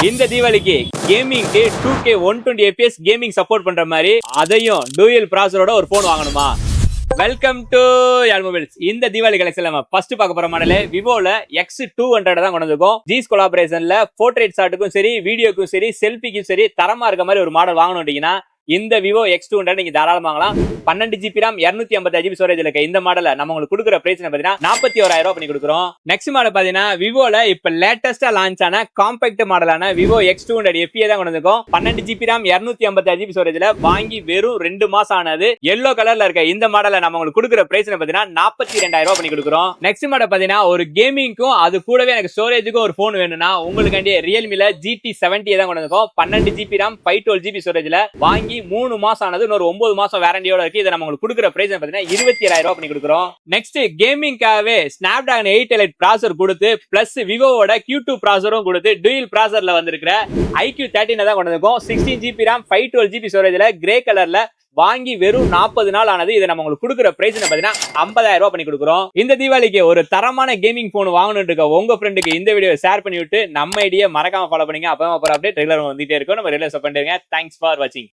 இந்த தீபாவளிக்கு கேமிங்க்கு 2K 120 FPS gaming support பண்ற மாதிரி அதையும் டூயல் ப்ராசரோட ஒரு போன் வாங்கணுமா? Welcome to Yazh mobiles. இந்த தீபாவளி கலெக்ஷன்ல நம்ம ஃபர்ஸ்ட் பார்க்க போற மாடல் விவோல X200 தான் கொண்டு வந்திருக்கோம். ஜீஸ் கொலாபரேஷன்ல போர்ட்ரேட் ஷாட்டுக்கும் சரி, வீடியோக்கும் சரி, செல்ஃபிக்கும் சரி தரமா இருக்க மாதிரி ஒரு மாடல் வாங்கணும்ட்டீங்கன்னா இந்த விவோ X200 நீங்க தாராளமா வாங்கலாம். 12 GB RAM 255 GB ஸ்டோரேஜ் இருக்க இந்த மாடல நம்ம உங்களுக்கு கொடுக்குற பிரைஸ் பாத்தீங்கன்னா 41,000 ரூபாய் பண்ணி கொடுக்குறோம். நெக்ஸ்ட் மாடல் பாத்தீங்கன்னா விவோல இப்ப லேட்டஸ்டா லான்ச் ஆன காம்பாக்ட் மாடலான விவோ X200 FE தான் கொண்டு வந்திருக்கோம். 12 GB RAM 255 GB ஸ்டோரேஜ்ல வாங்கி வெறும் 2 மாசம் ஆனது. எல்லோ கலர்ல இருக்க இந்த மாடல நம்ம உங்களுக்கு கொடுக்குற பிரைஸ் பாத்தீங்கன்னா 42,000 ரூபாய் பண்ணி கொடுக்குறோம். நெக்ஸ்ட் மாடல் பாத்தீங்கன்னா ஒரு கேமிங்க்கும் அது கூடவே எனக்கு ஸ்டோரேஜுக்கும் ஒரு போன் வேணும்னா உங்களுக்கு Realmeல GT70 தான் கொண்டு வந்திருக்கோம். 12 GB RAM 512 GB ஸ்டோரேஜ்ல வாங்கி 3 மாசம் ஆனது. இன்னொரு 9 மாசம் வாரண்டியோட இருக்கு. இத நம்ம உங்களுக்கு கொடுக்குற பிரைஸ் பாத்தீங்கன்னா 27,000 ரூபாய் பண்ணி கொடுக்குறோம். நெக்ஸ்ட் கேமிங்காவே Snapdragon 8 Elite ப்ராசஸர் கொடுத்து பிளஸ் விவோவோட Q2 ப்ராசஸரும் கொடுத்து டூயல் ப்ராசஸர்ல வந்திருக்கிற IQ13 தான் கொண்டு வந்திருக்கோம். 16 GB RAM 512 GB ஸ்டோரேஜ்ல கிரே கலர்ல வாங்கி வெறும் 40 நாள் ஆனது. இதை நம்ம உங்களுக்கு கொடுக்குற பிரைஸ் பாத்தீங்கன்னா 50,000 ரூபாய் பண்ணி கொடுக்குறோம். இந்த தீபாவளிக்கு ஒரு தரமான கேமிங் போன் வாங்கணும்னு இருக்க உங்க ஃப்ரெண்டுக்கு இந்த வீடியோ ஷேர் பண்ணி விட்டு நம்ம ஐடியா மறக்காம ஃபாலோ பண்ணுங்க. அப்பதான் அப்புறம் அப்டேட் ரெகுலர் வந்துட்டே இருக்கும். நம்ம ரெகுலர் சப்போர்ட் பண்ணுங்க. தேங்க்ஸ் ஃபார் வாட்சிங்.